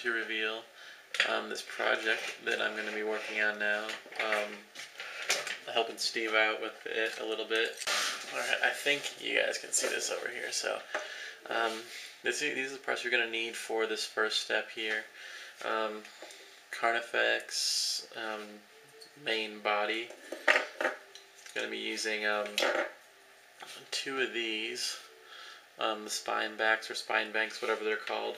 to reveal this project that I'm going to be working on now. Helping Steve out with it a little bit. Alright, I think you guys can see this over here. So these are the parts you're going to need for this first step here. Carnifex main body. Going to be using 2 of these, the spine backs or spine banks, whatever they're called.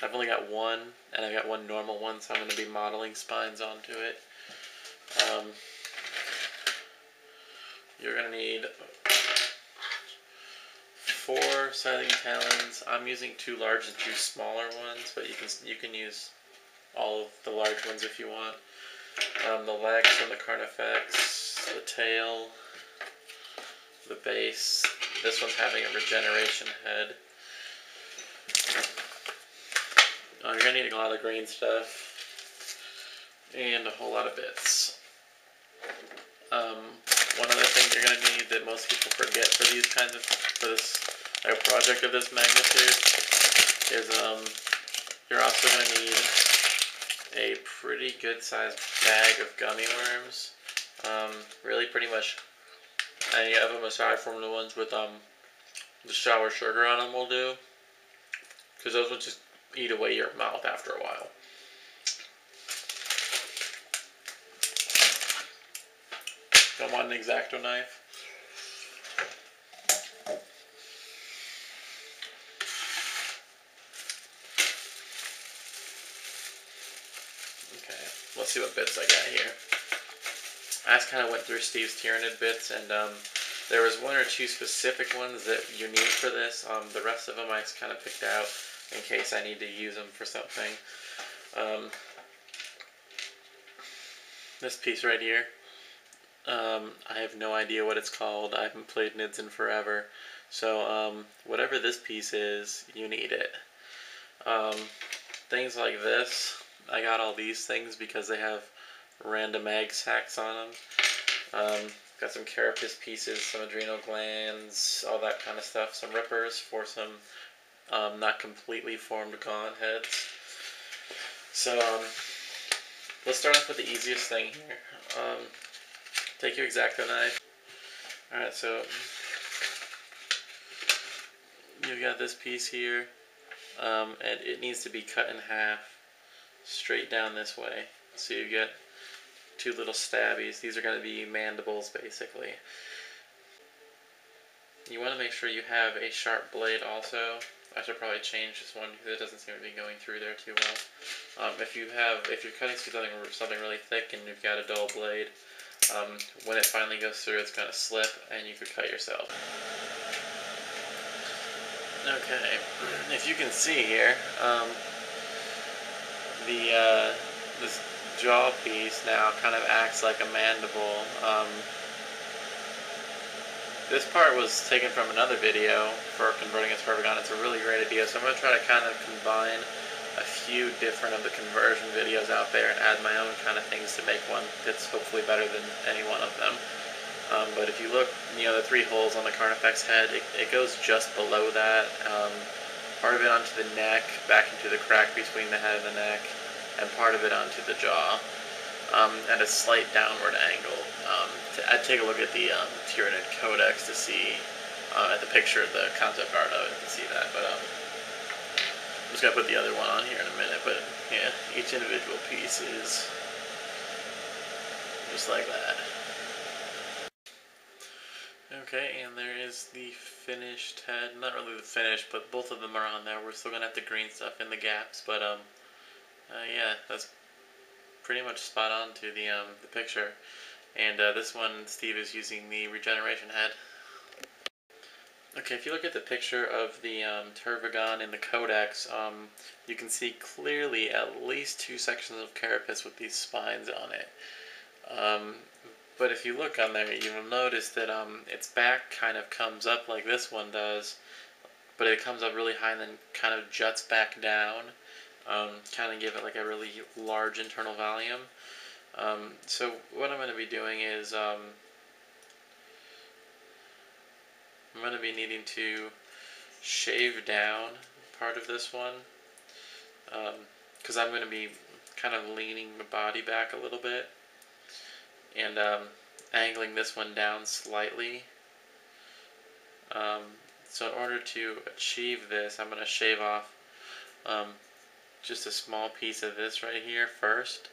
I've only got one, and I've got one normal one, so I'm going to be modeling spines onto it. You're going to need 4 scything talons. I'm using 2 large and 2 smaller ones, but you can use all of the large ones if you want. The legs from the Carnifex, the tail, the base. This one's having a regeneration head. You're going to need a lot of green stuff and a whole lot of bits. One other thing you're going to need that most people forget for this project of this magnitude is you're also going to need a pretty good sized bag of gummy worms. Really pretty much any of them aside from the ones with the sour sugar on them will do, because those will just eat away your mouth after a while. Don't want an X-Acto knife. Okay, let's see what bits I got here. I just kind of went through Steve's Tyranid bits, and there was 1 or 2 specific ones that you need for this. The rest of them I just kind of picked out in case I need to use them for something. This piece right here, I have no idea what it's called. I haven't played Nids in forever. So whatever this piece is, you need it. Things like this, I got all these things because they have random egg sacs on them. Got some carapace pieces, some adrenal glands, all that kind of stuff. Some rippers for some not completely formed gone heads. So let's start off with the easiest thing here. Take your X-Acto knife. Alright, so you've got this piece here, and it needs to be cut in half straight down this way. So you get 2 little stabbies. These are going to be mandibles, basically. You want to make sure you have a sharp blade also. I should probably change this one because it doesn't seem to be going through there too well. If you're cutting through something really thick and you've got a dull blade, when it finally goes through, it's going to slip and you could cut yourself. Okay, if you can see here, this jaw piece now kind of acts like a mandible. This part was taken from another video for converting a Tervigon. It's a really great idea, so I'm going to try to kind of combine a few different of the conversion videos out there and add my own kind of things to make one that's hopefully better than any one of them. But if you look, the 3 holes on the Carnifex head, it goes just below that. Part of it onto the neck, back into the crack between the head and the neck, and part of it onto the jaw, at a slight downward angle. I'd take a look at the Tyranid Codex to see, at the picture, the concept art of it to see that, but I'm just going to put the other one on here in a minute, but yeah, each individual piece is just like that. Okay, and there is the finished head. Not really the finished, but both of them are on there. We're still going to have to green stuff in the gaps, but yeah, that's pretty much spot on to the picture. And this one, Steve is using the regeneration head. Okay, if you look at the picture of the Tervigon in the Codex, you can see clearly at least 2 sections of carapace with these spines on it. But if you look on there, you'll notice that its back kind of comes up like this one does, but it comes up really high and then kind of juts back down, kind of give it like a really large internal volume. So what I'm going to be doing is I'm going to be needing to shave down part of this one, because I'm going to be kind of leaning the body back a little bit and angling this one down slightly. So in order to achieve this, I'm going to shave off just a small piece of this right here first.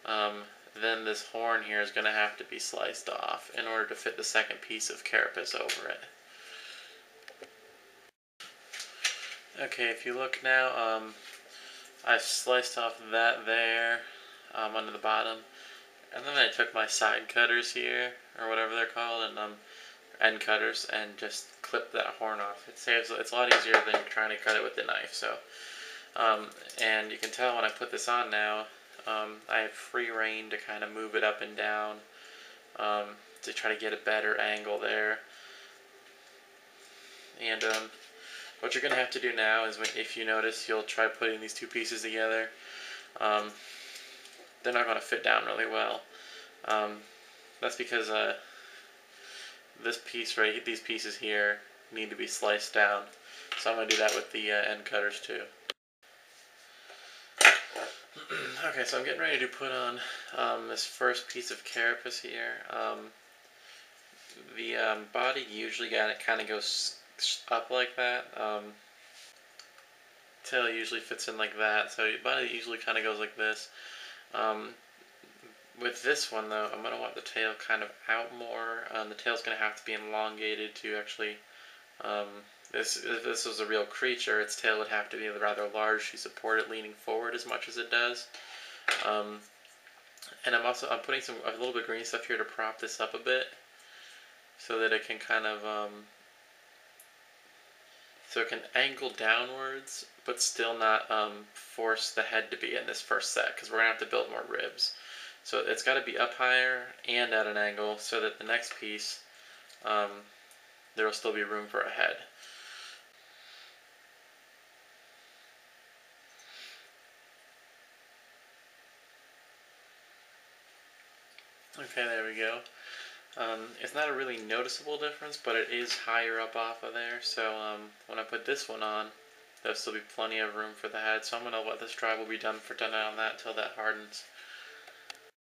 Then this horn here is going to have to be sliced off in order to fit the second piece of carapace over it. Okay, if you look now, I've sliced off that there under the bottom, and then I took my side cutters here, or whatever they're called, and end cutters, and just clipped that horn off. It's a lot easier than trying to cut it with the knife. So, and you can tell when I put this on now, I have free rein to kind of move it up and down to try to get a better angle there. And what you're going to have to do now is, if you notice, you'll try putting these two pieces together. They're not going to fit down really well. That's because this piece right, these pieces here need to be sliced down. So I'm going to do that with the end cutters too. Okay, so I'm getting ready to put on this first piece of carapace here. The body usually kind of goes up like that. Tail usually fits in like that, so your body usually kind of goes like this. With this one though, I'm going to want the tail kind of out more. The tail's going to have to be elongated to actually, if this was a real creature, its tail would have to be rather large to support it leaning forward as much as it does. And I'm putting a little bit of green stuff here to prop this up a bit, so that it can kind of, so it can angle downwards, but still not force the head to be in this first set, because we're going to have to build more ribs. So it's got to be up higher and at an angle, so that the next piece, there will still be room for a head. Okay, there we go. It's not a really noticeable difference, but it is higher up off of there, so when I put this one on, there'll still be plenty of room for the head, so I'm going to let this dry. We'll be done on that until that hardens.